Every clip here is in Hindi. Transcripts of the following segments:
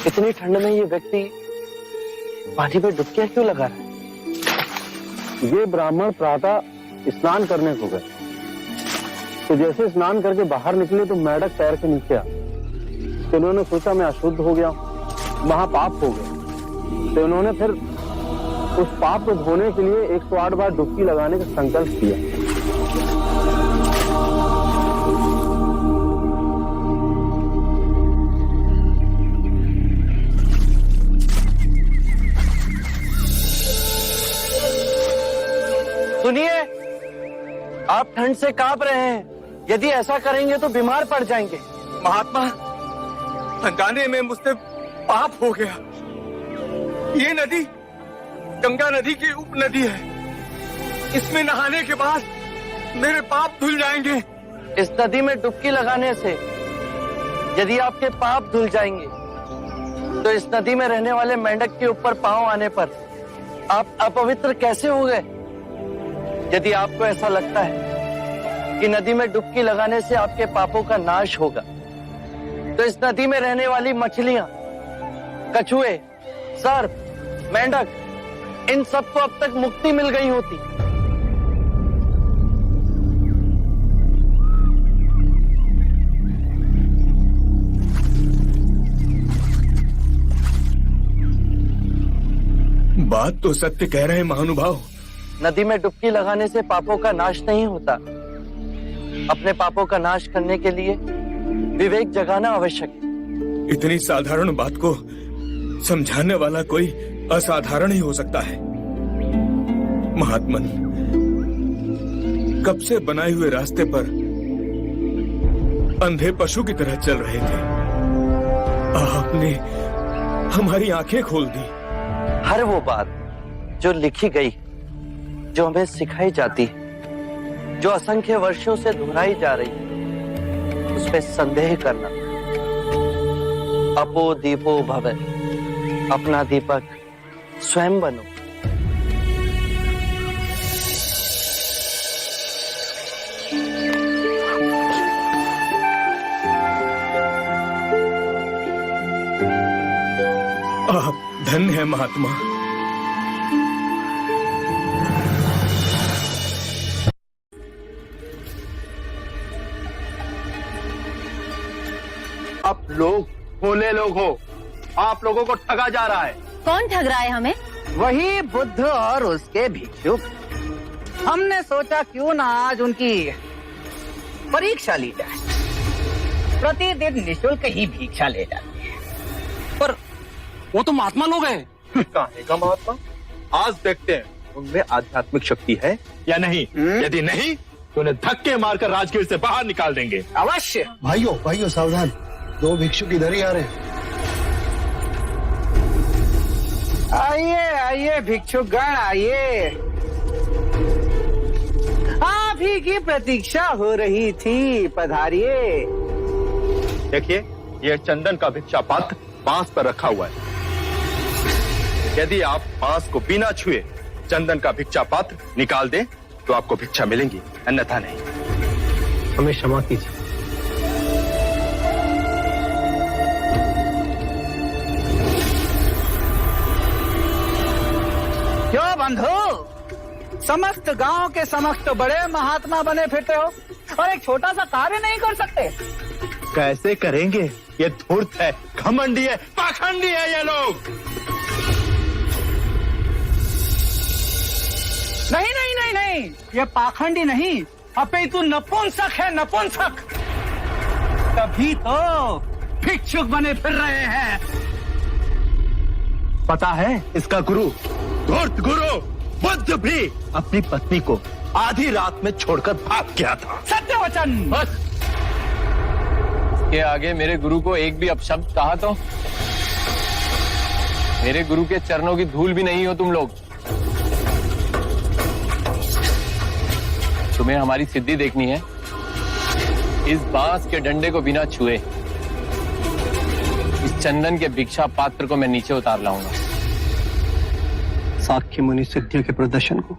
इतनी ठंड में ये व्यक्ति पानी में डुबकियां क्यों लगा रहा है? ये ब्राह्मण प्रातः स्नान करने को गए, तो जैसे स्नान करके बाहर निकले तो मेंढक पैर के नीचे आ, तो उन्होंने सोचा मैं अशुद्ध हो गया, महापाप हो गया, तो उन्होंने फिर उस पाप को धोने के लिए 108 बार डुबकी लगाने का संकल्प किया। सुनिए, आप ठंड से कांप रहे हैं, यदि ऐसा करेंगे तो बीमार पड़ जाएंगे। महात्मा, हंगाने में मुझसे पाप हो गया। ये नदी गंगा नदी की उपनदी है, इसमें नहाने के बाद मेरे पाप धुल जाएंगे। इस नदी में डुबकी लगाने से यदि आपके पाप धुल जाएंगे, तो इस नदी में रहने वाले मेंढक के ऊपर पांव आने पर आप अपवित्र कैसे हो गए? यदि आपको ऐसा लगता है कि नदी में डुबकी लगाने से आपके पापों का नाश होगा, तो इस नदी में रहने वाली मछलियां, कछुए, सर्प, मेंढक, इन सबको अब तक मुक्ति मिल गई होती। बात तो सत्य कह रहे हैं महानुभाव। नदी में डुबकी लगाने से पापों का नाश नहीं होता। अपने पापों का नाश करने के लिए विवेक जगाना आवश्यक है। इतनी साधारण बात को समझाने वाला कोई असाधारण ही हो सकता है। महात्मन, कब से बनाए हुए रास्ते पर अंधे पशु की तरह चल रहे थे, आपने हमारी आंखें खोल दी। हर वो बात जो लिखी गई, जो हमें सिखाई जाती है, जो असंख्य वर्षों से दोहराई जा रही है, उसमें संदेह करना। अपो दीपो भवे, अपना दीपक स्वयं बनो। आप धन्य है महात्मा। आप लोग भोले लोग हो, आप लोगों को ठगा जा रहा है। कौन ठग रहा है हमें? वही बुद्ध और उसके भिक्षुक। हमने सोचा क्यों ना आज उनकी परीक्षा ली जाए। प्रतिदिन निःशुल्क ही भिक्षा ले जाते हैं। पर वो तो महात्मा लोग हैं। कहां का महात्मा? आज देखते हैं उनमें आध्यात्मिक शक्ति है या नहीं। यदि नहीं तो उन्हें धक्के मारकर राजगीर से बाहर निकाल देंगे। अवश्य। भाइयों सावधान, 2 भिक्षुक इधर ही आ रहे हैं। आइए भिक्षुकगण, आइए। आप ही की प्रतीक्षा हो रही थी, पधारिए। देखिए, यह चंदन का भिक्षा पात्र बांस पर रखा हुआ है। यदि आप बांस को बिना छुए चंदन का भिक्षा पात्र निकाल दें तो आपको भिक्षा मिलेंगी, अन्यथा नहीं। हमें क्षमा कीजिए। क्यों बंधु, समस्त गांव के समक्ष तो बड़े महात्मा बने फिरते हो और एक छोटा सा कार्य नहीं कर सकते? कैसे करेंगे? ये धूर्त है, घमंडी है, पाखंडी है ये लोग। नहीं, ये पाखंडी नहीं, अपितु नपुंसक है, नपुंसक। तभी तो भिक्षुक बने फिर रहे हैं। पता है इसका गुरु, धूर्त गुरु बुद्ध भी अपनी पत्नी को आधी रात में छोड़कर भाग गया था। सत्य वचन। बस के आगे मेरे गुरु को एक भी अपशब्द कहा तो मेरे गुरु के चरणों की धूल भी नहीं हो तुम लोग। तुम्हें हमारी सिद्धि देखनी है। इस बांस के डंडे को बिना छुए इस चंदन के भिक्षा पात्र को मैं नीचे उतार लाऊंगा। साक्य मुनि सिद्धियों के प्रदर्शन को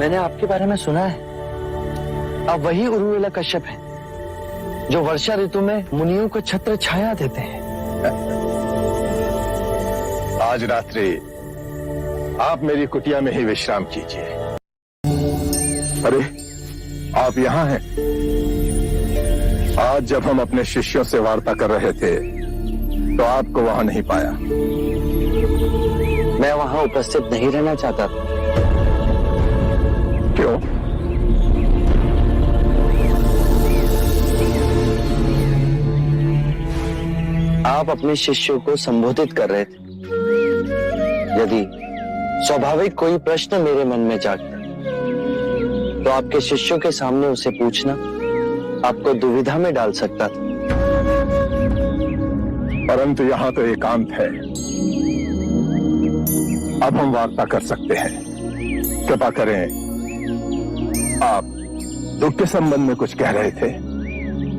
मैंने आपके बारे में सुना है। आप वही उर्मिला कश्यप हैं जो वर्षा ऋतु में मुनियों को छत्र छाया देते हैं। आज रात्रि आप मेरी कुटिया में ही विश्राम कीजिए। अरे, आप यहाँ हैं? आज जब हम अपने शिष्यों से वार्ता कर रहे थे तो आपको वहां नहीं पाया। मैं वहां उपस्थित नहीं रहना चाहता था। क्यों? आप अपने शिष्यों को संबोधित कर रहे थे। यदि स्वाभाविक कोई प्रश्न मेरे मन में जागता तो आपके शिष्यों के सामने उसे पूछना आपको दुविधा में डाल सकता था। परंतु यहाँ तो एकांत है। अब हम वार्ता कर सकते हैं। कृपा करें, आप दुख के संबंध में कुछ कह रहे थे।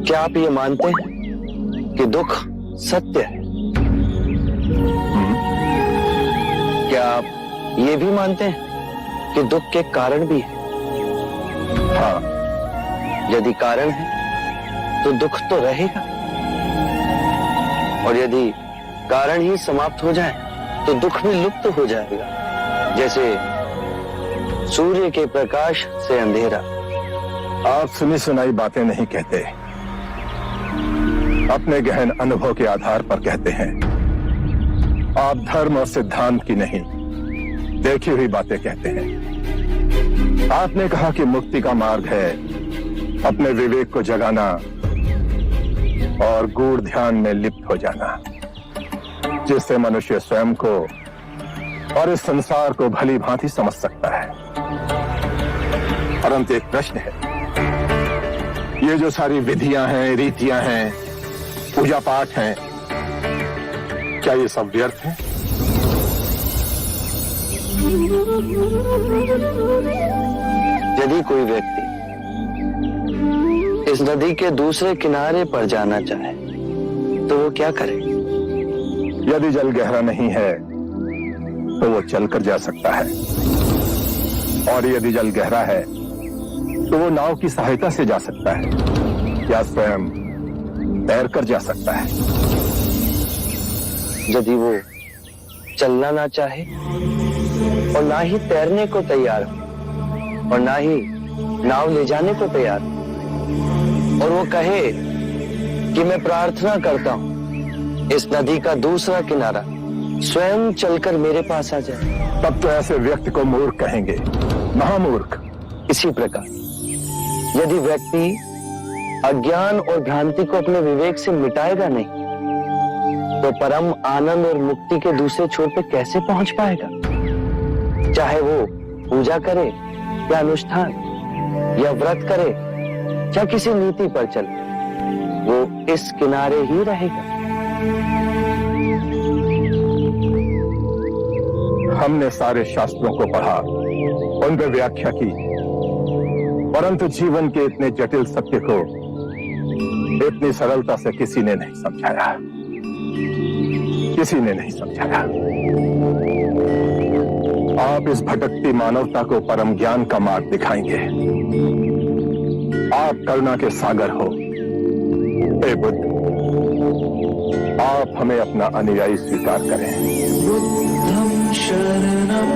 क्या आप ये मानते हैं कि दुख सत्य है? क्या आप ये भी मानते हैं कि दुख के कारण भी है? हाँ। यदि कारण है तो दुख तो रहेगा, और यदि कारण ही समाप्त हो जाए तो दुख भी लुप्त हो जाएगा, जैसे सूर्य के प्रकाश से अंधेरा। आप सुनी सुनाई बातें नहीं कहते, अपने गहन अनुभव के आधार पर कहते हैं। आप धर्म और सिद्धांत की नहीं, देखी हुई बातें कहते हैं। आपने कहा कि मुक्ति का मार्ग है अपने विवेक को जगाना और गूढ़ ध्यान में लिप्त हो जाना, जिससे मनुष्य स्वयं को और इस संसार को भली भांति समझ सकता है। परंतु एक प्रश्न है, ये जो सारी विधियां हैं, रीतियां हैं, पूजा पाठ हैं, क्या ये सब व्यर्थ है? यदि कोई व्यक्ति इस नदी के दूसरे किनारे पर जाना चाहे तो वो क्या करे? यदि जल गहरा नहीं है तो वो चलकर जा सकता है, और यदि जल गहरा है तो वो नाव की सहायता से जा सकता है या स्वयं तैरकर जा सकता है। यदि वो चलना ना चाहे और ना ही तैरने को तैयार हो और ना ही नाव ले जाने को तैयार हो, और वो कहे कि मैं प्रार्थना करता हूं इस नदी का दूसरा किनारा स्वयं चलकर मेरे पास आ जाए, तब तो ऐसे व्यक्ति को मूर्ख कहेंगे, महामूर्ख। इसी प्रकार यदि व्यक्ति अज्ञान और भ्रांति को अपने विवेक से मिटाएगा नहीं तो परम आनंद और मुक्ति के दूसरे छोर पे कैसे पहुंच पाएगा? चाहे वो पूजा करे या अनुष्ठान या व्रत करे या किसी नीति पर चले, वो इस किनारे ही रहेगा। हमने सारे शास्त्रों को पढ़ा, उन पर व्याख्या की, परंतु जीवन के इतने जटिल सत्य को इतनी सरलता से किसी ने नहीं समझाया, किसी ने नहीं समझाया। आप इस भटकती मानवता को परम ज्ञान का मार्ग दिखाएंगे। आप करुणा के सागर हो। हे बुद्ध, आप हमें अपना अनुयायी स्वीकार करें। बुद्धं शरणं